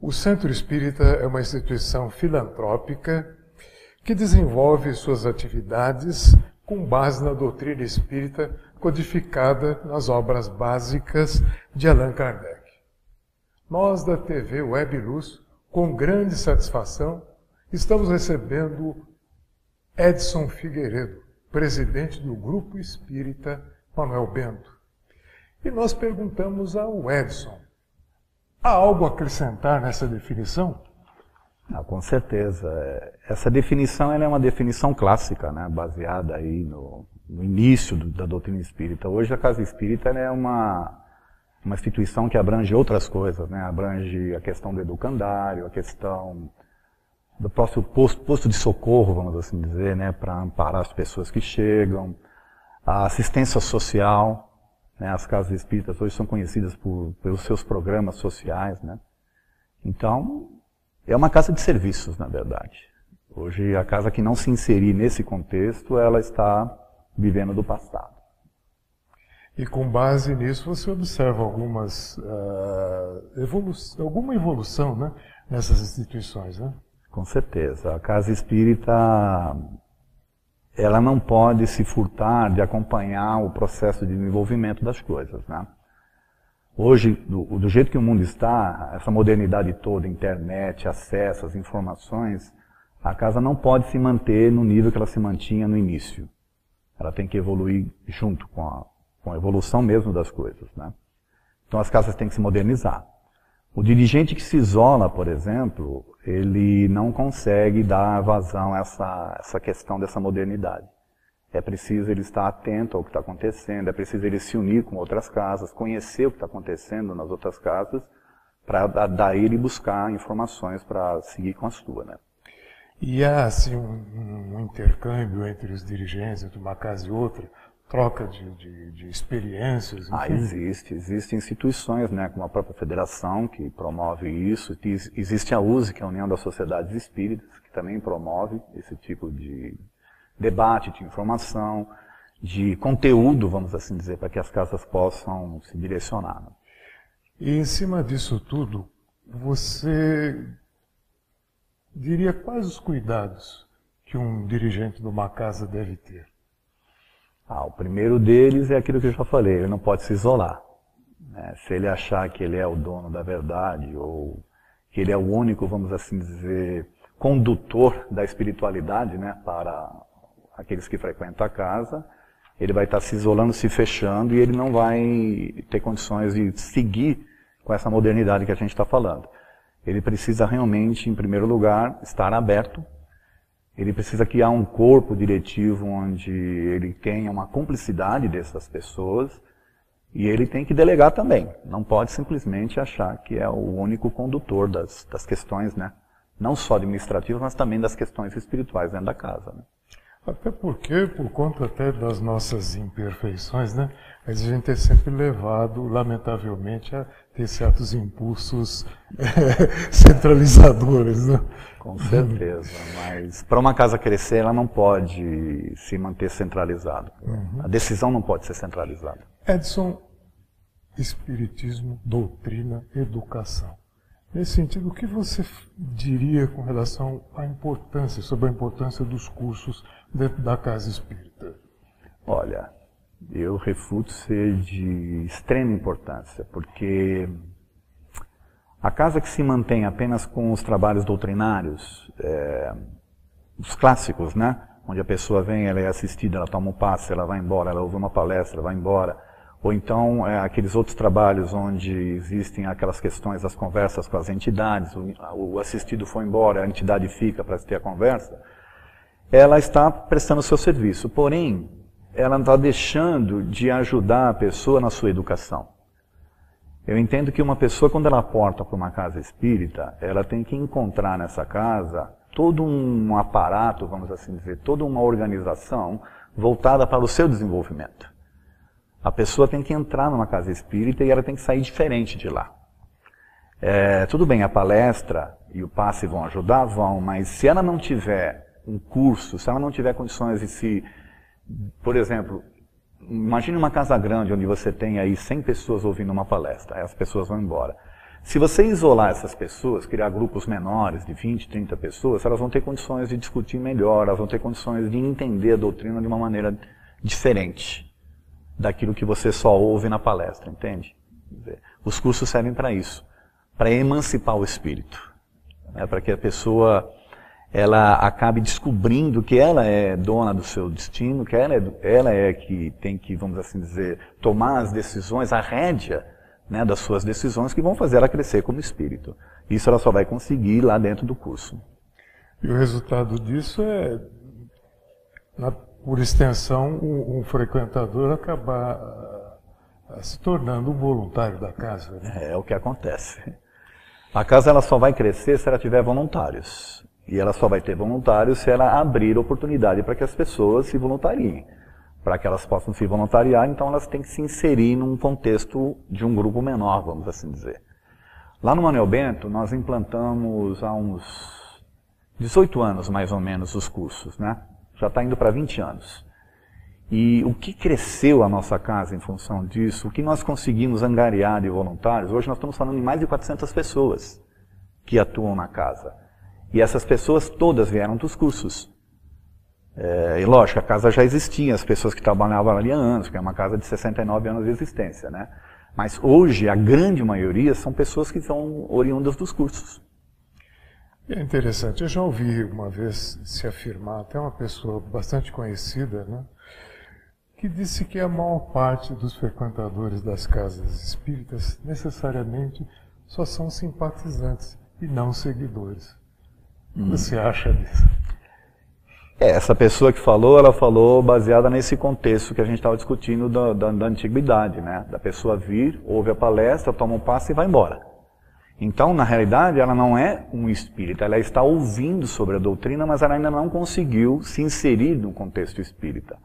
O Centro Espírita é uma instituição filantrópica que desenvolve suas atividades com base na doutrina espírita codificada nas obras básicas de Allan Kardec. Nós, da TV Web Luz, com grande satisfação, estamos recebendo Edson Figueiredo, presidente do Grupo Espírita Manuel Bento. E nós perguntamos ao Edson, há algo a acrescentar nessa definição? Com certeza. Essa definição ela é uma definição clássica, né, baseada aí no início da doutrina espírita. Hoje a Casa Espírita é uma instituição que abrange outras coisas, né? Abrange a questão do educandário, a questão do próprio posto de socorro, vamos assim dizer, né, para amparar as pessoas que chegam, a assistência social, né? As casas espíritas hoje são conhecidas pelos seus programas sociais, né? Então, é uma casa de serviços, na verdade. Hoje, a casa que não se inserir nesse contexto, ela está vivendo do passado. E com base nisso, você observa alguma evolução, né, nessas instituições, né? Com certeza. A Casa Espírita, ela não pode se furtar de acompanhar o processo de desenvolvimento das coisas, né? Hoje, do jeito que o mundo está, essa modernidade toda, internet, acesso às informações, a casa não pode se manter no nível que ela se mantinha no início. Ela tem que evoluir junto com a evolução mesmo das coisas, né? Então as casas têm que se modernizar. O dirigente que se isola, por exemplo, ele não consegue dar vazão a essa questão dessa modernidade. É preciso ele estar atento ao que está acontecendo, é preciso ele se unir com outras casas, conhecer o que está acontecendo nas outras casas, para daí ele buscar informações para seguir com a sua, né? E há, assim, um intercâmbio entre os dirigentes, entre uma casa e outra, troca de experiências? Enfim. Existem instituições, né, como a própria federação, que promove isso, existe a USE, que é a União das Sociedades Espíritas, que também promove esse tipo de debate, de informação, de conteúdo, vamos assim dizer, para que as casas possam se direcionar. E em cima disso tudo, você diria quais os cuidados que um dirigente de uma casa deve ter? O primeiro deles é aquilo que eu já falei, ele não pode se isolar, né? Se ele achar que ele é o dono da verdade, ou que ele é o único, vamos assim dizer, condutor da espiritualidade, né, para aqueles que frequentam a casa, ele vai estar se isolando, se fechando, e ele não vai ter condições de seguir com essa modernidade que a gente está falando. Ele precisa realmente, em primeiro lugar, estar aberto. Ele precisa criar um corpo diretivo onde ele tenha uma cumplicidade dessas pessoas, e ele tem que delegar também. Não pode simplesmente achar que é o único condutor das questões, né? Não só administrativas, mas também das questões espirituais dentro da casa, né? Até porque, por conta até das nossas imperfeições, né, a gente é sempre levado, lamentavelmente, a ter certos impulsos centralizadores, né? Com certeza, mas para uma casa crescer, ela não pode se manter centralizada. A decisão não pode ser centralizada. Edson, espiritismo, doutrina, educação. Nesse sentido, o que você diria com relação à importância, sobre a importância dos cursos dentro da Casa Espírita? Olha, eu refuto ser de extrema importância, porque a casa que se mantém apenas com os trabalhos doutrinários, os clássicos, né? Onde a pessoa vem, ela é assistida, ela toma um passe, ela vai embora, ela ouve uma palestra, ela vai embora. Ou então aqueles outros trabalhos onde existem aquelas questões das conversas com as entidades, o assistido foi embora, a entidade fica para ter a conversa, ela está prestando o seu serviço, porém, ela está deixando de ajudar a pessoa na sua educação. Eu entendo que uma pessoa, quando ela porta para uma casa espírita, ela tem que encontrar nessa casa todo um aparato, vamos assim dizer, toda uma organização voltada para o seu desenvolvimento. A pessoa tem que entrar numa casa espírita e ela tem que sair diferente de lá. Tudo bem, a palestra e o passe vão ajudar? Vão, mas se ela não tiver um curso, se ela não tiver condições de se... Por exemplo, imagine uma casa grande onde você tem aí 100 pessoas ouvindo uma palestra, aí as pessoas vão embora. Se você isolar essas pessoas, criar grupos menores de 20, 30 pessoas, elas vão ter condições de discutir melhor, elas vão ter condições de entender a doutrina de uma maneira diferente daquilo que você só ouve na palestra, entende? Os cursos servem para isso, para emancipar o espírito, né? Para que a pessoa ela acabe descobrindo que ela é dona do seu destino, que ela é que tem que, vamos assim dizer, tomar as decisões, a rédea, né, das suas decisões que vão fazer ela crescer como espírito. Isso ela só vai conseguir lá dentro do curso. E o resultado disso é, por extensão, um frequentador acabar se tornando um voluntário da casa, né? É o que acontece. A casa ela só vai crescer se ela tiver voluntários. E ela só vai ter voluntários se ela abrir oportunidade para que as pessoas se voluntariem. Para que elas possam se voluntariar, então elas têm que se inserir num contexto de um grupo menor, vamos assim dizer. Lá no Manuel Bento, nós implantamos há uns 18 anos, mais ou menos, os cursos, né? Já está indo para 20 anos. E o que cresceu a nossa casa em função disso, o que nós conseguimos angariar de voluntários, hoje nós estamos falando de mais de 400 pessoas que atuam na casa. E essas pessoas todas vieram dos cursos. E lógico, a casa já existia, as pessoas que trabalhavam ali há anos, que é uma casa de 69 anos de existência, né? Mas hoje, a grande maioria são pessoas que são oriundas dos cursos. É interessante, eu já ouvi uma vez se afirmar, até uma pessoa bastante conhecida, né, que disse que a maior parte dos frequentadores das casas espíritas necessariamente só são simpatizantes e não seguidores. O que você acha disso? Essa pessoa que falou, ela falou baseada nesse contexto que a gente estava discutindo da antiguidade, né? Da pessoa vir, ouve a palestra, toma um passe e vai embora. Então, na realidade, ela não é um espírita, ela está ouvindo sobre a doutrina, mas ela ainda não conseguiu se inserir no contexto espírita.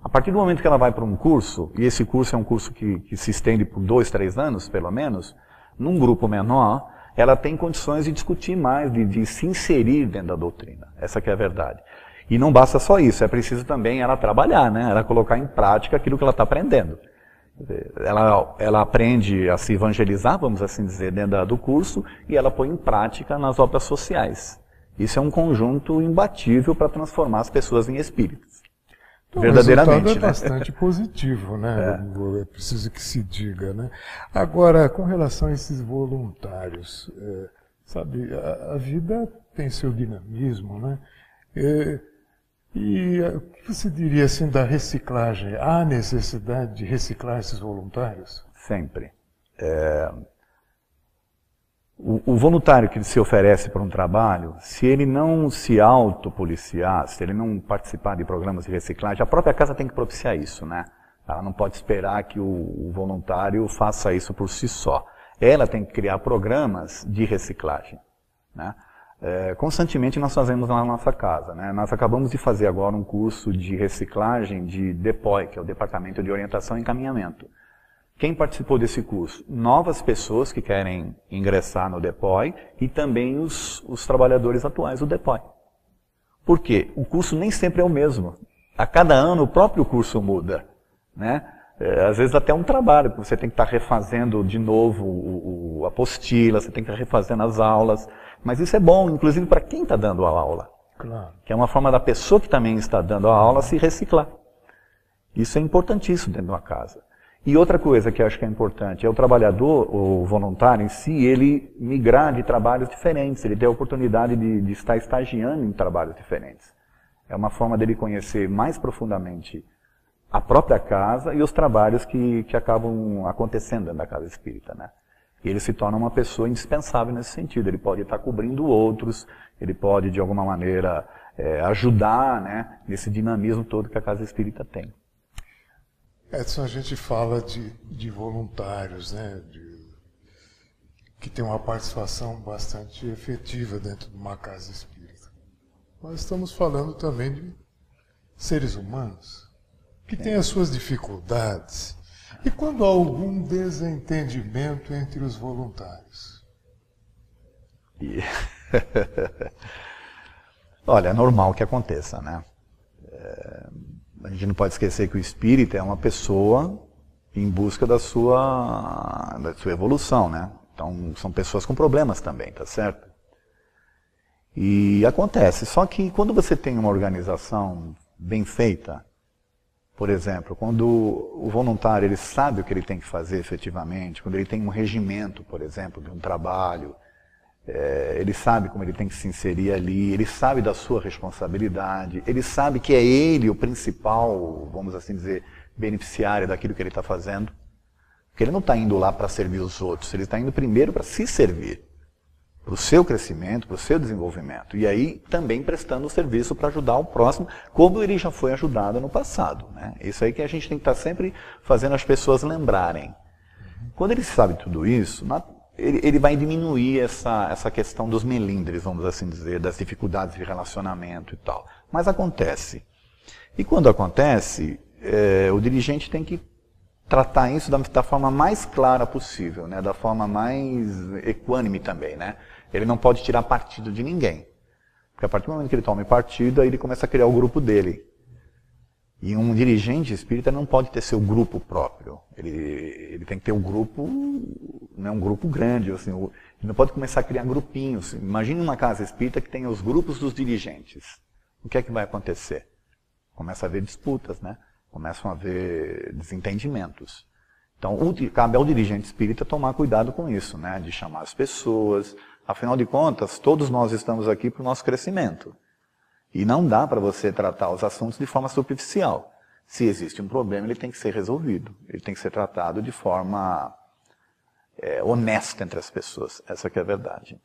A partir do momento que ela vai para um curso, e esse curso é um curso que se estende por 2, 3 anos, pelo menos, num grupo menor, ela tem condições de discutir mais, de se inserir dentro da doutrina. Essa que é a verdade. E não basta só isso, é preciso também ela trabalhar, né? Ela colocar em prática aquilo que ela está aprendendo. Ela aprende a se evangelizar, vamos assim dizer, dentro do curso, e ela põe em prática nas obras sociais. Isso é um conjunto imbatível para transformar as pessoas em espíritos. Então, verdadeiramente. O resultado é bastante positivo, né? É preciso que se diga, né? Agora, com relação a esses voluntários, sabe, a vida tem seu dinamismo, né? E o que você diria assim da reciclagem? Há necessidade de reciclar esses voluntários? Sempre. O voluntário que se oferece para um trabalho, se ele não se autopoliciar, se ele não participar de programas de reciclagem, a própria casa tem que propiciar isso, né? Ela não pode esperar que o voluntário faça isso por si só. Ela tem que criar programas de reciclagem, né? Constantemente nós fazemos na nossa casa, né? Nós acabamos de fazer agora um curso de reciclagem de DEPOI, que é o Departamento de Orientação e Encaminhamento. Quem participou desse curso? Novas pessoas que querem ingressar no DEPOI e também os trabalhadores atuais do DEPOI. Por quê? O curso nem sempre é o mesmo. A cada ano o próprio curso muda, né? Às vezes até um trabalho, você tem que estar refazendo de novo a apostila, você tem que estar refazendo as aulas. Mas isso é bom, inclusive para quem está dando a aula. Claro. Que é uma forma da pessoa que também está dando a aula se reciclar. Isso é importantíssimo dentro de uma casa. E outra coisa que eu acho que é importante é o trabalhador, o voluntário em si, ele migrar de trabalhos diferentes, ele ter a oportunidade de estar estagiando em trabalhos diferentes. É uma forma dele conhecer mais profundamente a própria casa e os trabalhos que acabam acontecendo dentro da casa espírita, né? E ele se torna uma pessoa indispensável nesse sentido. Ele pode estar cobrindo outros, ele pode, de alguma maneira, ajudar, né, nesse dinamismo todo que a casa espírita tem. Edson, a gente fala de voluntários, né, que tem uma participação bastante efetiva dentro de uma casa espírita. Mas estamos falando também de seres humanos, que têm as suas dificuldades. E quando há algum desentendimento entre os voluntários? Olha, é normal que aconteça, né? A gente não pode esquecer que o espírita é uma pessoa em busca da sua evolução, né? Então, são pessoas com problemas também, tá certo? E acontece, só que quando você tem uma organização bem feita, por exemplo, quando o voluntário ele sabe o que ele tem que fazer efetivamente, quando ele tem um regimento, por exemplo, de um trabalho, ele sabe como ele tem que se inserir ali, ele sabe da sua responsabilidade, ele sabe que é ele o principal, vamos assim dizer, beneficiário daquilo que ele está fazendo. Porque ele não está indo lá para servir os outros, ele está indo primeiro para se servir, para o seu crescimento, para o seu desenvolvimento. E aí também prestando o serviço para ajudar o próximo, como ele já foi ajudado no passado, né? Isso aí que a gente tem que estar sempre fazendo as pessoas lembrarem. Quando ele sabe tudo isso, ele vai diminuir essa questão dos melindres, vamos assim dizer, das dificuldades de relacionamento e tal. Mas acontece. E quando acontece, o dirigente tem que tratar isso da forma mais clara possível, né? Da forma mais equânime também, né? Ele não pode tirar partido de ninguém. Porque a partir do momento que ele toma partido, aí ele começa a criar o grupo dele. E um dirigente espírita não pode ter seu grupo próprio. Ele tem que ter um grupo, né, um grupo grande. Assim, ele não pode começar a criar grupinhos. Imagine uma casa espírita que tenha os grupos dos dirigentes. O que é que vai acontecer? Começa a haver disputas, né? Começam a haver desentendimentos. Então, cabe ao dirigente espírita tomar cuidado com isso, né? De chamar as pessoas. Afinal de contas, todos nós estamos aqui para o nosso crescimento. E não dá para você tratar os assuntos de forma superficial. Se existe um problema, ele tem que ser resolvido. Ele tem que ser tratado de forma honesta entre as pessoas. Essa que é a verdade.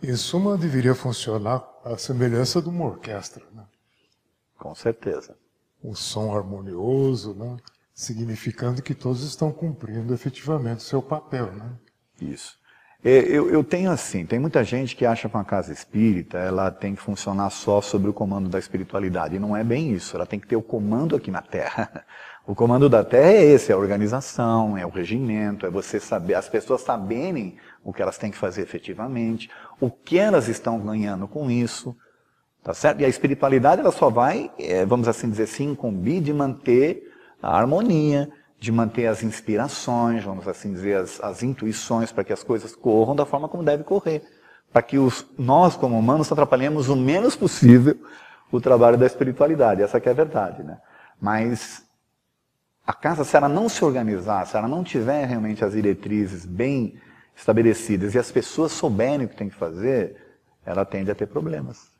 Em suma, deveria funcionar à semelhança de uma orquestra, né? Com certeza. Um som harmonioso, né? Significando que todos estão cumprindo efetivamente o seu papel, né? Isso. Eu tenho assim, tem muita gente que acha que uma casa espírita ela tem que funcionar só sobre o comando da espiritualidade. E não é bem isso, ela tem que ter o comando aqui na Terra. O comando da Terra é esse, é a organização, é o regimento, é você saber, as pessoas saberem o que elas têm que fazer efetivamente, o que elas estão ganhando com isso. Tá certo? E a espiritualidade ela só vai, vamos assim dizer, se incumbir de manter a harmonia, de manter as inspirações, vamos assim dizer, as intuições, para que as coisas corram da forma como deve correr. Para que nós, como humanos, atrapalhemos o menos possível o trabalho da espiritualidade. Essa que é a verdade, né? Mas a casa, se ela não se organizar, se ela não tiver realmente as diretrizes bem estabelecidas e as pessoas souberem o que tem que fazer, ela tende a ter problemas.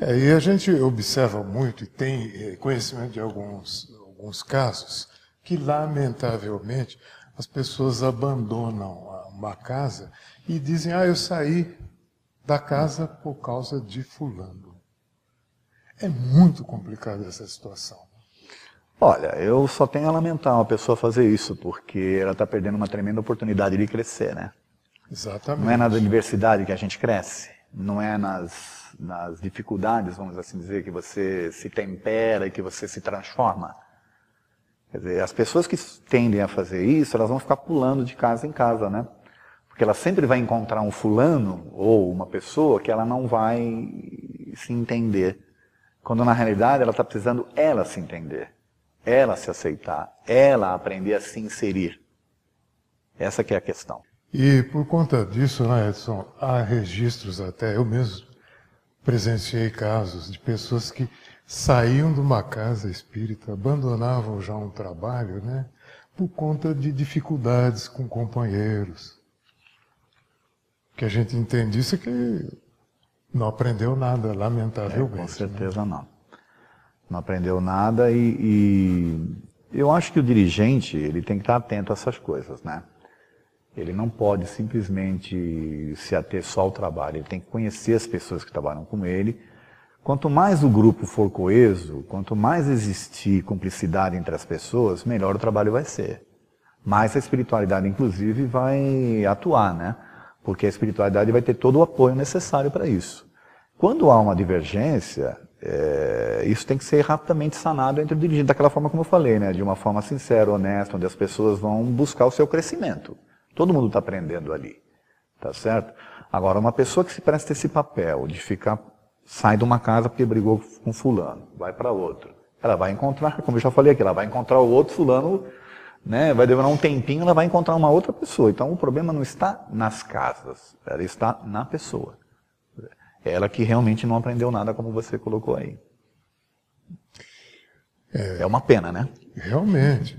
E a gente observa muito e tem conhecimento de alguns casos que, lamentavelmente, as pessoas abandonam uma casa e dizem, eu saí da casa por causa de fulano. É muito complicada essa situação. Olha, eu só tenho a lamentar uma pessoa fazer isso, porque ela está perdendo uma tremenda oportunidade de crescer, né? Exatamente. Não é na adversidade que a gente cresce, não é nas dificuldades, vamos assim dizer, que você se tempera e que você se transforma. Quer dizer, as pessoas que tendem a fazer isso, elas vão ficar pulando de casa em casa, né? Porque ela sempre vai encontrar um fulano ou uma pessoa que ela não vai se entender. Quando na realidade ela está precisando ela se entender, ela se aceitar, ela aprender a se inserir. Essa que é a questão. E por conta disso, né, Edson, há registros até, eu mesmo presenciei casos de pessoas que saíam de uma casa espírita, abandonavam já um trabalho, né, por conta de dificuldades com companheiros. O que a gente entende isso é que não aprendeu nada, lamentavelmente. Com certeza, né? não. Não aprendeu nada e eu acho que o dirigente ele tem que estar atento a essas coisas, né? Ele não pode simplesmente se ater só ao trabalho, ele tem que conhecer as pessoas que trabalham com ele. Quanto mais o grupo for coeso, quanto mais existir cumplicidade entre as pessoas, melhor o trabalho vai ser. Mais a espiritualidade, inclusive, vai atuar, né? Porque a espiritualidade vai ter todo o apoio necessário para isso. Quando há uma divergência, isso tem que ser rapidamente sanado entre o dirigente, daquela forma como eu falei, né? De uma forma sincera, honesta, onde as pessoas vão buscar o seu crescimento. Todo mundo está aprendendo ali, tá certo? Agora, uma pessoa que se presta esse papel de sai de uma casa porque brigou com fulano, vai para outro. Ela vai encontrar, como eu já falei aqui, ela vai encontrar o outro fulano né? Vai demorar um tempinho, ela vai encontrar uma outra pessoa. Então o problema não está nas casas, ela está na pessoa. Ela que realmente não aprendeu nada, como você colocou aí. É uma pena, né? Realmente.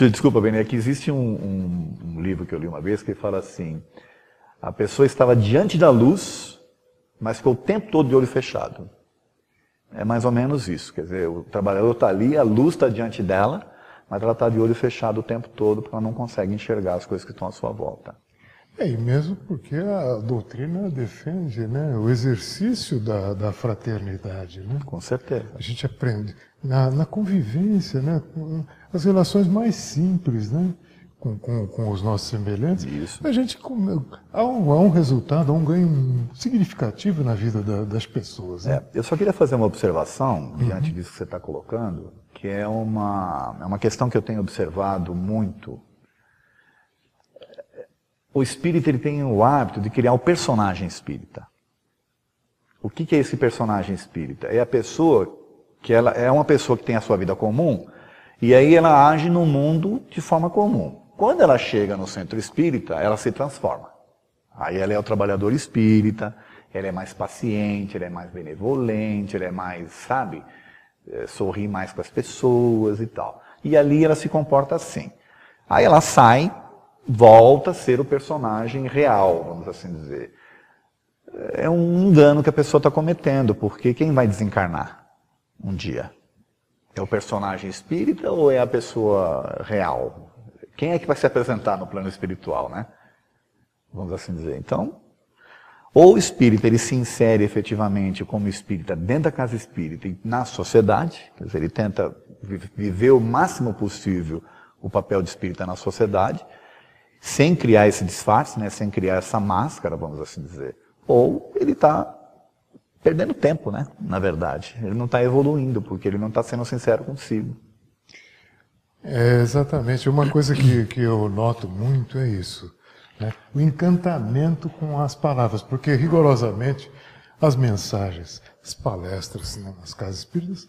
Desculpa, Benê, é que existe um livro que eu li uma vez que fala assim, a pessoa estava diante da luz, mas ficou o tempo todo de olho fechado. É mais ou menos isso, quer dizer, o trabalhador está ali, a luz está diante dela, mas ela está de olho fechado o tempo todo, porque ela não consegue enxergar as coisas que estão à sua volta. E mesmo porque a doutrina defende, né, o exercício da fraternidade. Né? Com certeza. A gente aprende na convivência, né, com as relações mais simples, né, com os nossos semelhantes. Isso. A gente há um resultado, há um ganho significativo na vida das pessoas. Né? Eu só queria fazer uma observação, diante disso que você está colocando, que é uma questão que eu tenho observado muito. O espírita ele tem o hábito de criar o personagem espírita. O que é esse personagem espírita? É a pessoa que ela é uma pessoa que tem a sua vida comum e aí ela age no mundo de forma comum. Quando ela chega no centro espírita, ela se transforma. Aí ela é o trabalhador espírita, ela é mais paciente, ela é mais benevolente, ela é mais, sabe, sorri mais com as pessoas e tal. E ali ela se comporta assim. Aí ela sai, volta a ser o personagem real, vamos assim dizer. É um engano que a pessoa está cometendo, porque quem vai desencarnar um dia? É o personagem espírita ou é a pessoa real? Quem é que vai se apresentar no plano espiritual, né? Vamos assim dizer. Então, ou o espírita ele se insere efetivamente como espírita dentro da casa espírita e na sociedade, quer dizer, ele tenta viver o máximo possível o papel de espírita na sociedade, sem criar esse disfarce, né, sem criar essa máscara, vamos assim dizer. Ou ele está perdendo tempo, né, na verdade. Ele não está evoluindo, porque ele não está sendo sincero consigo. Exatamente. Uma coisa que eu noto muito é isso. Né? O encantamento com as palavras, porque rigorosamente as mensagens, as palestras, né, nas casas espíritas,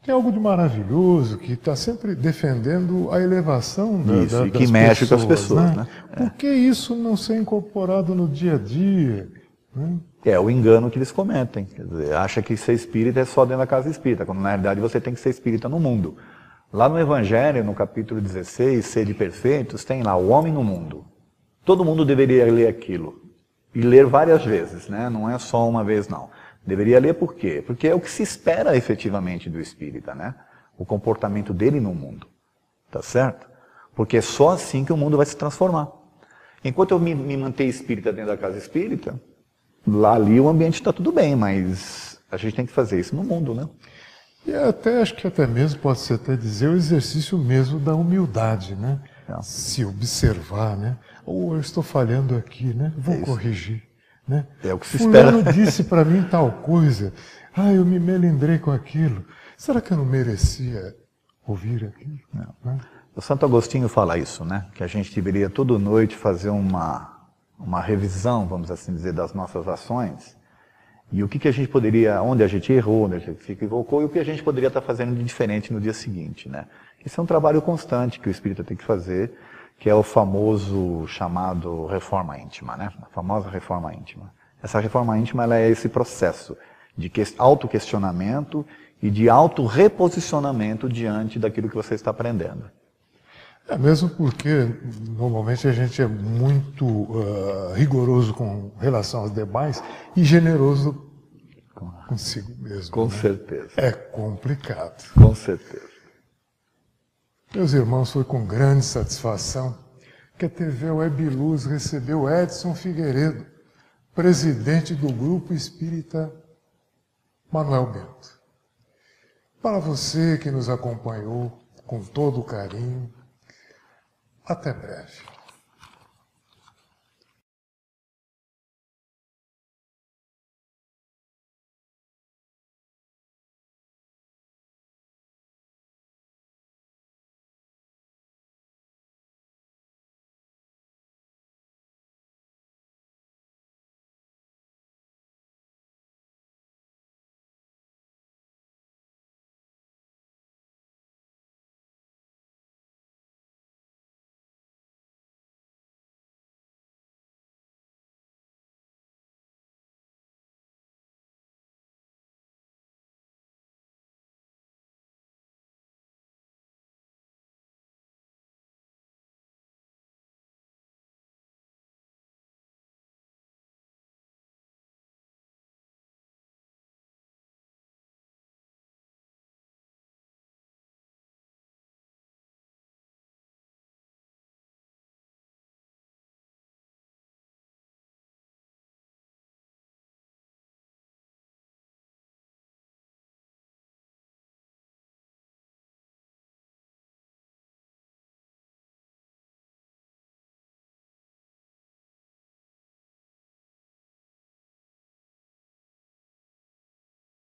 tem algo de maravilhoso que está sempre defendendo a elevação isso, das e que mexe com as pessoas. Né? Por que isso não ser incorporado no dia a dia? Né? É o engano que eles cometem. Quer dizer, acha que ser espírita é só dentro da casa espírita, quando na realidade você tem que ser espírita no mundo. Lá no Evangelho, no capítulo 16, Sede Perfeitos, tem lá o homem no mundo. Todo mundo deveria ler aquilo. E ler várias vezes, né? Não é só uma vez, não. Deveria ler por quê? Porque é o que se espera efetivamente do espírita, né? O comportamento dele no mundo. Tá certo? Porque é só assim que o mundo vai se transformar. Enquanto eu me manter espírita dentro da casa espírita, lá ali o ambiente está tudo bem, mas a gente tem que fazer isso no mundo, né? E acho que até mesmo pode-se até dizer o exercício mesmo da humildade, né? Se observar, né? Ou eu estou falhando aqui, né? Vou corrigir. Né? É o que se espera. Fulano disse para mim tal coisa. Eu me melindrei com aquilo. Será que eu não merecia ouvir aquilo? Não. Né? O Santo Agostinho fala isso, né? Que a gente deveria toda noite fazer uma revisão, vamos assim dizer, das nossas ações. E o que a gente poderia, onde a gente errou, onde a gente se equivocou, e o que a gente poderia estar fazendo de diferente no dia seguinte, né? Isso é um trabalho constante que o espírita tem que fazer, que é o famoso chamado reforma íntima, né? A famosa reforma íntima. Essa reforma íntima ela é esse processo de autoquestionamento e de autorreposicionamento diante daquilo que você está aprendendo. Mesmo porque normalmente a gente é muito rigoroso com relação aos demais e generoso consigo mesmo. Com né? certeza. É complicado. Com certeza. Meus irmãos, foi com grande satisfação que a TV Web Luz recebeu Edson Figueiredo, presidente do Grupo Espírita Manuel Bento. Para você que nos acompanhou com todo o carinho, até breve.